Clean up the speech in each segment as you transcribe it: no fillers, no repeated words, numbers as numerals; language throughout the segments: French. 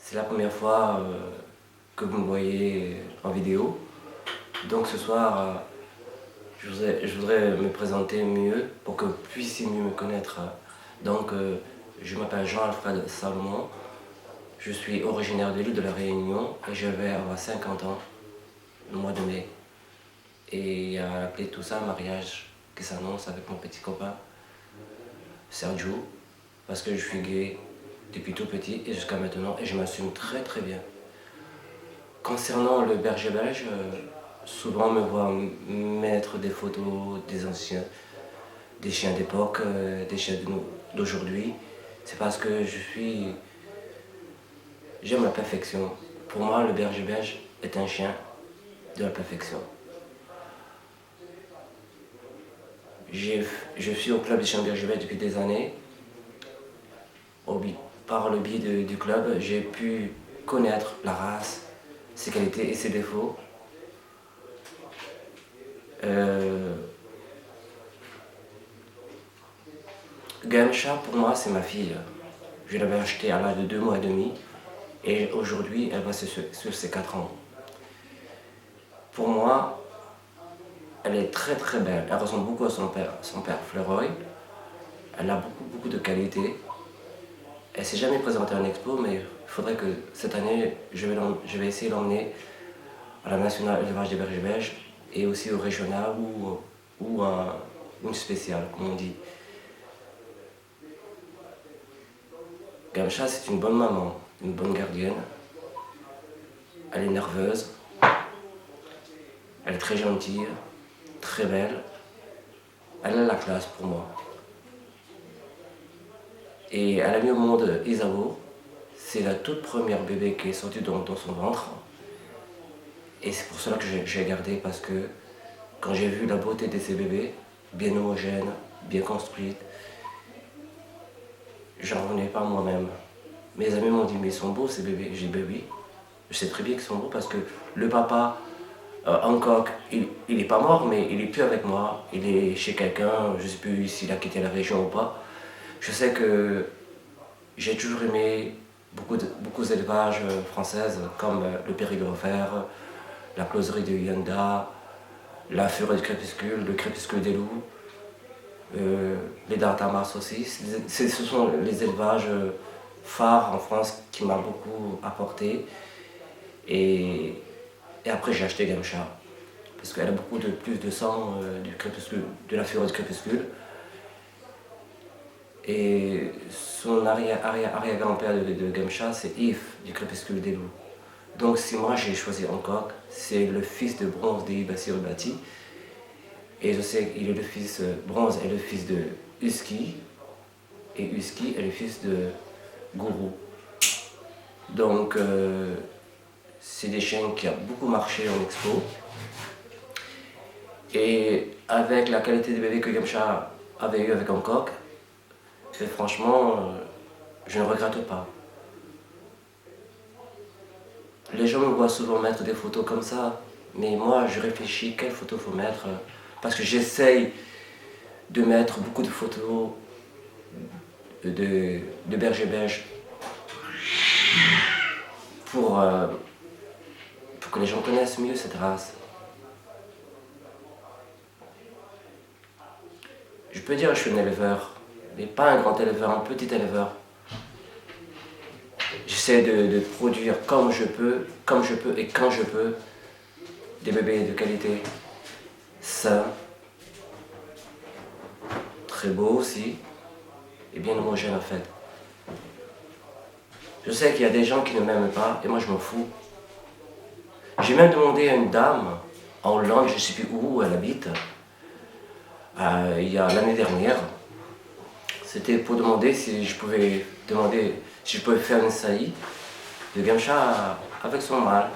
C'est la première fois que vous me voyez en vidéo. Donc ce soir, je voudrais me présenter mieux pour que vous puissiez mieux me connaître. Donc je m'appelle Jean-Alfred Salomon. Je suis originaire de l'île de la Réunion et je vais avoir 50 ans le mois de mai. Et appeler tout ça un mariage qui s'annonce avec mon petit copain Sergio, parce que je suis gay depuis tout petit et jusqu'à maintenant et je m'assume très très bien. Concernant le berger belge, souvent on me voit mettre des photos des anciens, des chiens d'époque, des chiens d'aujourd'hui. C'est parce que j'aime la perfection. Pour moi, le berger belge est un chien de la perfection. Je suis au club des chiens berger belges depuis des années. Par le biais du club, j'ai pu connaître la race, ses qualités et ses défauts. Gamcha, pour moi, c'est ma fille. Je l'avais achetée à l'âge de 2 mois et demi et aujourd'hui, elle va sur ses 4 ans. Pour moi, elle est très très belle. Elle ressemble beaucoup à son père Fleuroy. Elle a beaucoup de qualités. Elle ne s'est jamais présentée en expo, mais il faudrait que cette année, je vais essayer de l'emmener à la nationale élevage des bergers belges et aussi au régional ou à une spéciale, comme on dit. Gamcha, c'est une bonne maman, une bonne gardienne. Elle est nerveuse. Elle est très gentille, très belle. Elle a la classe pour moi. Et elle a mis au monde Isabeau. C'est la toute première bébé qui est sortie dans son ventre. Et c'est pour cela que j'ai gardé, parce que quand j'ai vu la beauté de ces bébés, bien homogènes, bien construites, j'en revenais pas moi-même. Mes amis m'ont dit, mais ils sont beaux ces bébés. J'ai dit, ben oui, je sais très bien qu'ils sont beaux parce que le papa, Hancock, il n'est pas mort, mais il n'est plus avec moi. Il est chez quelqu'un, je ne sais plus s'il a quitté la région ou pas. Je sais que j'ai toujours aimé beaucoup d'élevages françaises, comme le Périgord vert, la closerie de Yanda, la Furet du crépuscule, le crépuscule des loups, les Dardamas aussi. Ce sont les élevages phares en France qui m'ont beaucoup apporté. Et après j'ai acheté Gamcha, parce qu'elle a beaucoup plus de sang de la Furet du crépuscule. Et son arrière-grand-père de Gamcha, c'est Yves du crépuscule des loups. Donc si moi j'ai choisi Hancock, c'est le fils de Bronze des Bassirubati. Et je sais qu'il est le fils, Bronze est le fils de Husky, et Husky est le fils de Gourou. Donc c'est des chiens qui ont beaucoup marché en expo. Et avec la qualité de bébé que Gamcha avait eu avec Hancock, et franchement, je ne regrette pas. Les gens me voient souvent mettre des photos comme ça, mais moi je réfléchis quelle photo faut mettre, parce que j'essaye de mettre beaucoup de photos de bergers belges pour que les gens connaissent mieux cette race. Je peux dire que je suis un éleveur, mais pas un grand éleveur, un petit éleveur. J'essaie de produire comme je peux et quand je peux, des bébés de qualité, sains, très beaux aussi, et bien homogènes en fait. Je sais qu'il y a des gens qui ne m'aiment pas, et moi je m'en fous. J'ai même demandé à une dame, en Hollande, je ne sais plus où elle habite, il y a l'année dernière, c'était pour demander si je pouvais faire une saillie de Gamcha avec son mâle.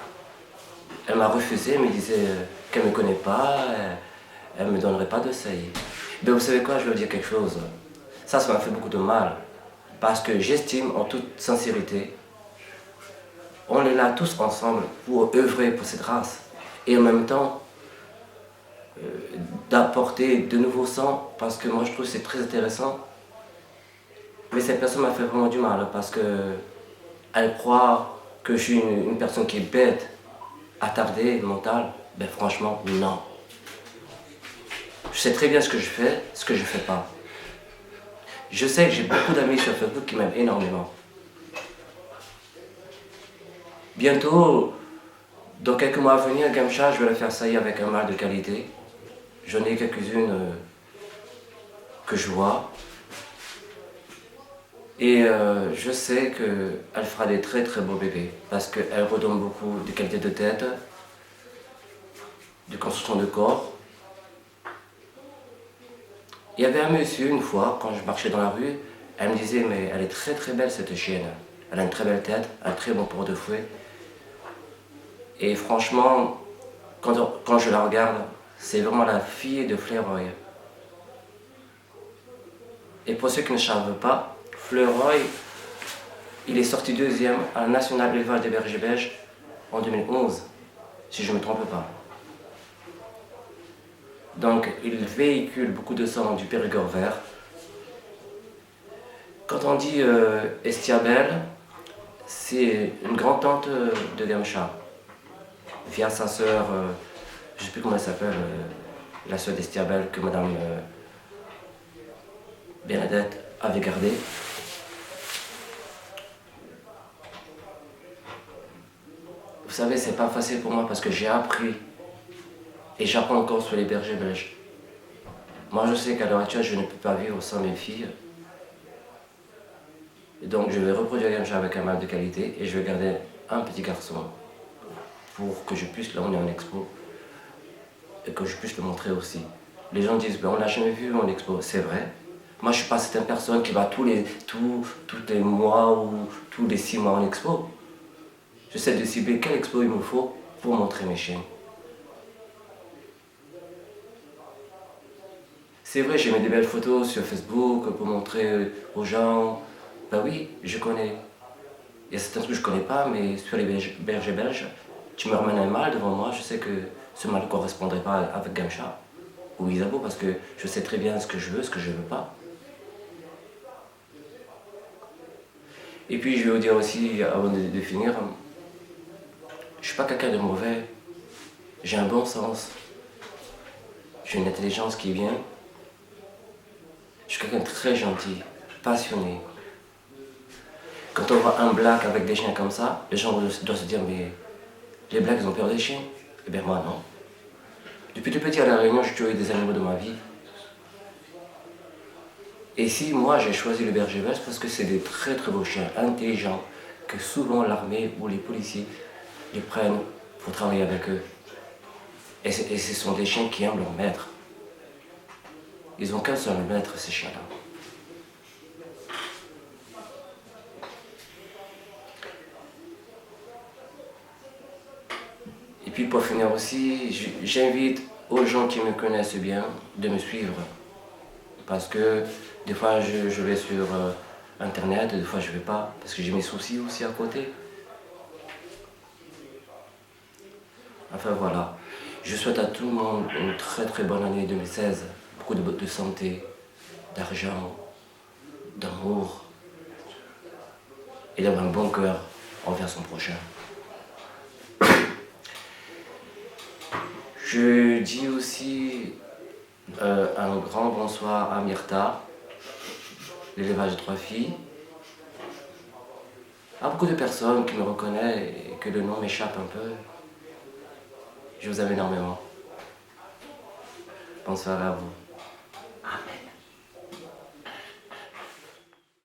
Elle m'a refusé, elle me disait qu'elle ne me connaît pas, elle ne me donnerait pas de saillie. Mais vous savez quoi, je vais vous dire quelque chose. Ça m'a fait beaucoup de mal, parce que j'estime en toute sincérité, on est là tous ensemble pour œuvrer pour cette race. Et en même temps, d'apporter de nouveaux sangs, parce que moi je trouve que c'est très intéressant. Mais cette personne m'a fait vraiment du mal, parce que elle croit Que je suis une personne qui est bête, attardée, mentale, ben franchement, non. Je sais très bien ce que je fais, ce que je fais pas. Je sais que j'ai beaucoup d'amis sur Facebook qui m'aiment énormément. Bientôt, dans quelques mois à venir, Gamcha, je vais le faire ça y est avec un mal de qualité. J'en ai quelques-unes que je vois. Et je sais qu'elle fera des très très beaux bébés parce qu'elle redonne beaucoup de qualité de tête, de construction de corps. Il y avait un monsieur une fois, quand je marchais dans la rue, elle me disait mais elle est très très belle cette chienne. Elle a une très belle tête, un très bon port de fouet. Et franchement, quand je la regarde, c'est vraiment la fille de Fleureuil. Et pour ceux qui ne savent pas, Fleureuil, il est sorti deuxième à la National Élevage des Bergers Belges en 2011, si je ne me trompe pas. Donc il véhicule beaucoup de sang du Périgord vert. Quand on dit Estiabelle, c'est une grand-tante de Gamcha, via sa sœur, je ne sais plus comment elle s'appelle, la sœur d'Estiabelle que Madame Bernadette avait gardée. Vous savez, c'est pas facile pour moi parce que j'ai appris et j'apprends encore sur les bergers belges. Moi, je sais qu'à l'heure actuelle, je ne peux pas vivre sans mes filles. Et donc, je vais reproduire Gamcha avec un mâle de qualité et je vais garder un petit garçon pour que je puisse l'emmener en expo et que je puisse le montrer aussi. Les gens disent, ben, on l'a jamais vu en expo. C'est vrai. Moi, je ne suis pas cette personne qui va tous les mois ou tous les 6 mois en expo. J'essaie de cibler quelle expo il me faut pour montrer mes chiens. C'est vrai, j'ai mis des belles photos sur Facebook pour montrer aux gens. Ben oui, je connais. Il y a certains trucs que je connais pas, mais sur les bergers belges, tu me ramènes un mâle devant moi, je sais que ce mâle ne correspondrait pas avec Gamcha ou Isabeau parce que je sais très bien ce que je veux, ce que je veux pas. Et puis je vais vous dire aussi, avant de finir, je suis pas quelqu'un de mauvais. J'ai un bon sens. J'ai une intelligence qui vient. Je suis quelqu'un de très gentil, passionné. Quand on voit un black avec des chiens comme ça, les gens doivent se dire mais les blacks ils ont peur des chiens. Eh bien moi non. Depuis tout petit à La Réunion, j'ai tué des animaux de ma vie. Et si moi j'ai choisi le berger belge parce que c'est des très très beaux chiens, intelligents, que souvent l'armée ou les policiers les prennent pour travailler avec eux. Et ce sont des chiens qui aiment leur maître. Ils n'ont qu'un seul maître, ces chiens-là. Et puis pour finir aussi, j'invite aux gens qui me connaissent bien de me suivre. Parce que des fois je vais sur internet, des fois je ne vais pas, parce que j'ai mes soucis aussi à côté. Enfin voilà, je souhaite à tout le monde une très très bonne année 2016. Beaucoup de santé, d'argent, d'amour et d'avoir un bon cœur envers son prochain. Je dis aussi un grand bonsoir à Myrta, l'élevage de 3 filles, à beaucoup de personnes qui me reconnaissent et que le nom m'échappe un peu. Je vous aime énormément. Bonsoir à vous.